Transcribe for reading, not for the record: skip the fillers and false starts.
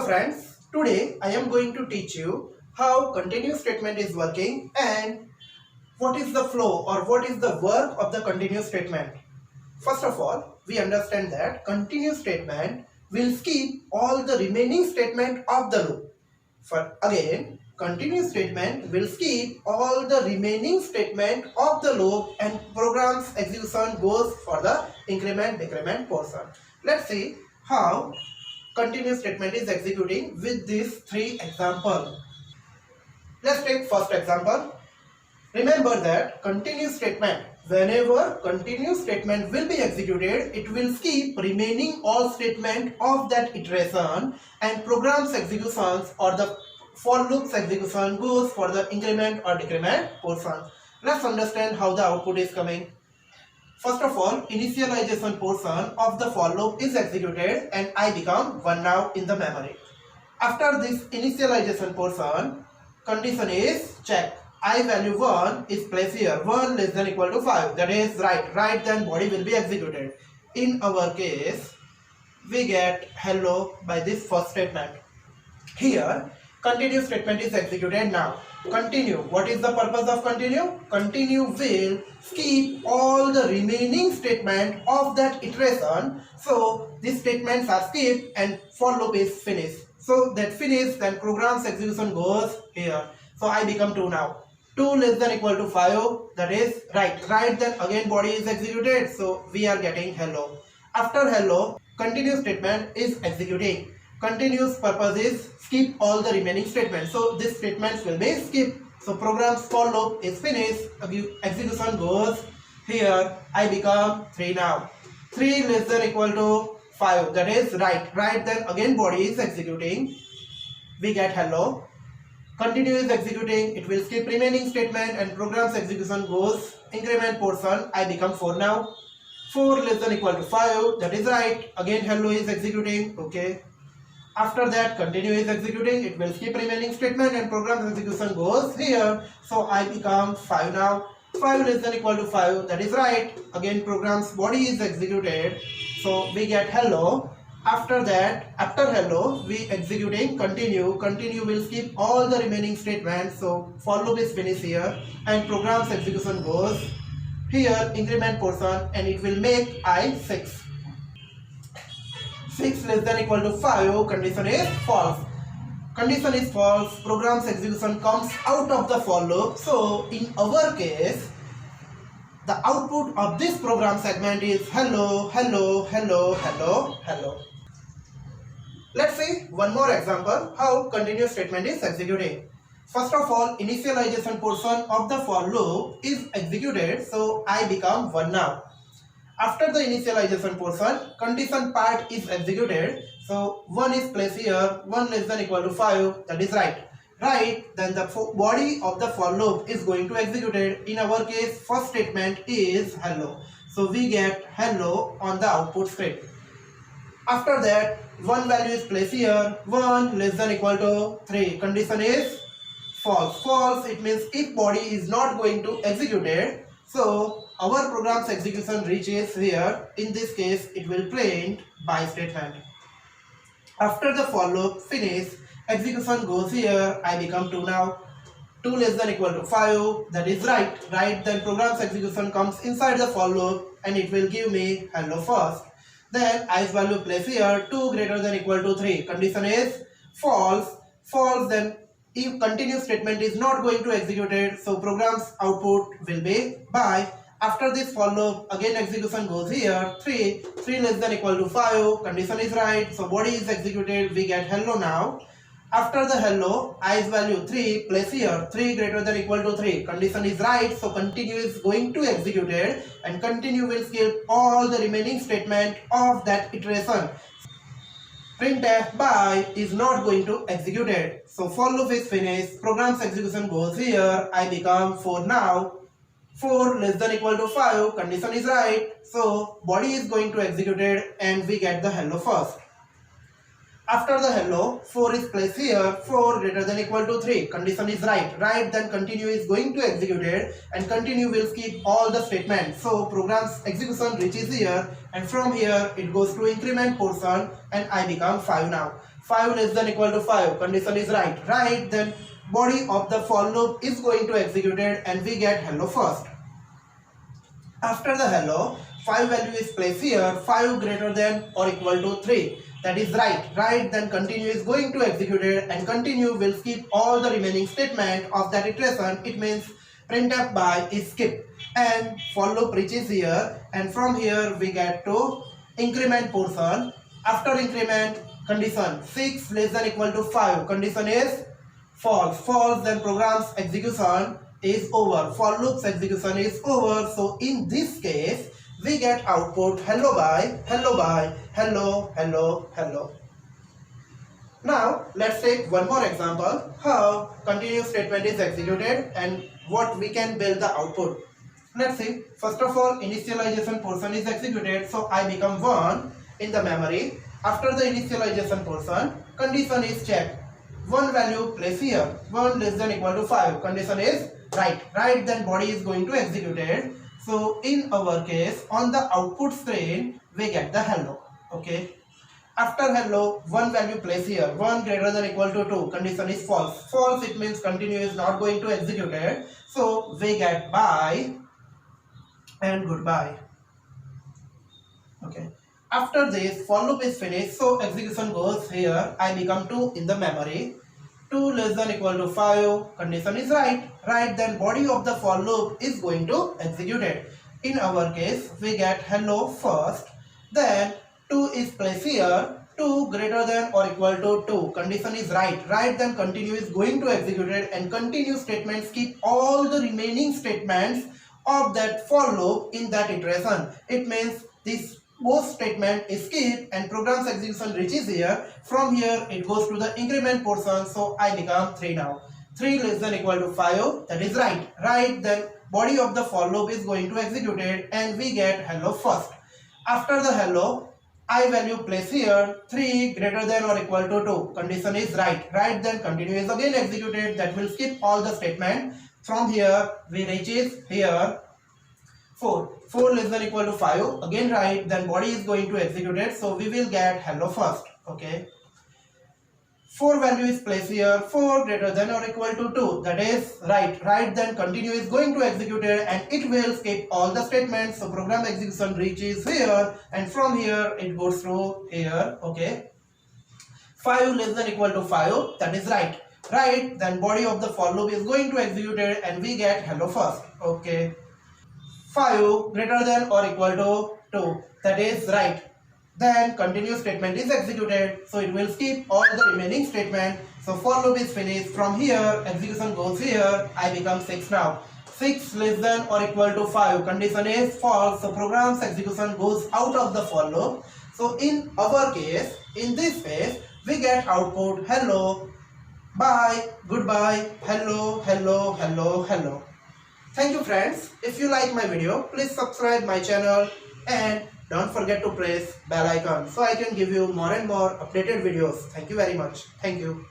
friends, today I am going to teach you how continuous statement is working and what is the flow or what is the work of the continuous statement. First of all, we understand that continuous statement will skip all the remaining statement of the loop. For again, continuous statement will skip all the remaining statement of the loop and program's execution goes for the increment decrement portion. Let's see how continuous statement is executing with these three examples. Let's take first example. Remember that continuous statement, whenever continuous statement will be executed, it will skip remaining all statement of that iteration and program's executions or the for loop's execution goes for the increment or decrement portion. Let's understand how the output is coming. First of all, initialization portion of the for loop is executed and I become 1 now in the memory. After this initialization portion, condition is checked. I value 1 is placed here. 1 less than equal to 5. That is right. Right, then body will be executed. In our case, we get hello by this first statement. Here, continuous statement is executed now. Continue. What is the purpose of continue? Continue will skip all the remaining statement of that iteration. So these statements are skipped and for loop is finished. So that finished, then program's execution goes here. So I become 2 now. 2 less than equal to 5. That is right. Right, then again body is executed. So we are getting hello. After hello, continuous statement is executing. Continuous purpose is skip all the remaining statements. So these statements will be skipped. So program's for loop is finished. Execution goes here. I become 3 now. 3 less than equal to 5. That is right. Right, then again body is executing. We get hello. Continue is executing. It will skip remaining statement and program's execution goes increment portion. I become 4 now. 4 less than equal to 5. That is right. Again hello is executing. Okay. After that, continue is executing. It will skip remaining statement and program's execution goes here. So I become 5 now. 5 less than equal to 5. That is right. Again program's body is executed. So we get hello. After that, after hello, we executing continue. Continue will skip all the remaining statements. So for loop is finished here and program's execution goes here increment portion and it will make I 6. 6 less than equal to 5, condition is false. Condition is false, program's execution comes out of the for loop. So in our case, the output of this program segment is hello, hello, hello, hello, hello. Let's see one more example how continuous statement is executing. First of all, initialization portion of the for loop is executed. So I become 1 now. After the initialization portion, condition part is executed. So 1 is placed here, 1 less than equal to 5, that is right. Right, then the body of the for loop is going to execute it. In our case, first statement is hello. So we get hello on the output screen. After that, 1 value is placed here, 1 less than equal to 3. Condition is false. False, it means if body is not going to execute it, so our program's execution reaches here. In this case, it will print by statement. After the for loop finish, execution goes here. I become 2 now. 2 less than equal to 5. That is right. Right. Then program's execution comes inside the for loop and it will give me hello first. Then i's value placed here. 2 greater than equal to 3. Condition is false. False. Then if continuous statement is not going to execute it, so program's output will be by. After this for loop, again execution goes here. 3 less than equal to 5. Condition is right. So body is executed. We get hello now. After the hello, i's value 3 place here. 3 greater than equal to 3. Condition is right. So continue is going to execute it and continue will skip all the remaining statement of that iteration. Printf by is not going to execute it. So for loop is finished. Program's execution goes here. I become 4 now. 4 less than equal to 5. Condition is right. So body is going to execute it and we get the hello first. After the hello, 4 is placed here, 4 greater than equal to 3. Condition is right. Right, then continue is going to execute it, and continue will skip all the statements. So program's execution reaches here, and from here it goes to increment portion, and I become 5 now. 5 less than equal to 5. Condition is right. Right, then body of the for loop is going to execute it, and we get hello first. After the hello, 5 value is placed here, 5 greater than or equal to 3. That is right. Right, then continue is going to execute it, and continue will skip all the remaining statement of that iteration. It means printf by is skipped, and for loop reaches here, and from here we get to increment portion. After increment, condition 6 less than equal to 5. Condition is false. False, then program's execution is over. For loop's execution is over. So in this case, we get output hello by, hello, hello, hello. Now let's take one more example how continue statement is executed and what we can build the output. Let's see. First of all, initialization portion is executed, so I become 1 in the memory. After the initialization portion, condition is checked. 1 value placed here, 1 less than equal to 5. Condition is right. Right, then body is going to execute it. So in our case, on the output screen, we get the hello. Okay. After hello, 1 value placed here, 1 greater than equal to 2. Condition is false. False, it means continue is not going to execute it. So we get bye and goodbye. Okay. After this, for loop is finished. So execution goes here. I become 2 in the memory. 2 less than equal to 5. Condition is right. Right, then body of the for loop is going to execute it. In our case, we get hello first. Then 2 is placed here. 2 greater than or equal to 2. Condition is right. Right, then continue is going to execute it, and continue statement skip all the remaining statements of that for loop in that iteration. It means this both statement is skipped, and program's execution reaches here. From here it goes to the increment portion, so I become 3 now. 3 less than equal to 5. That is right. Right, then body of the for loop is going to execute it, and we get hello first. After the hello, I value placed here, 3 greater than or equal to 2. Condition is right. Right, then continue is again executed. That will skip all the statement. From here we reaches here 4. 4 less than equal to 5. Again right, then body is going to execute it. So we will get hello first. Okay. 4 value is placed here, 4 greater than or equal to 2. That is right. Right, then continue is going to execute it, and it will skip all the statements. So program execution reaches here, and from here it goes through here. Okay. 5 less than equal to 5. That is right. Right, then body of the for loop is going to execute it, and we get hello first. Okay. 5 greater than or equal to 2. That is right. Then continue statement is executed, so it will skip all the remaining statement. So for loop is finished. From here execution goes here. I become 6 now. 6 less than or equal to 5. Condition is false, so program's execution goes out of the for loop. So in our case, in this phase, we get output hello, bye, goodbye, hello, hello, hello, hello. Thank you friends. If you like my video, please subscribe my channel, and don't forget to press bell icon so I can give you more and more updated videos. Thank you very much. Thank you.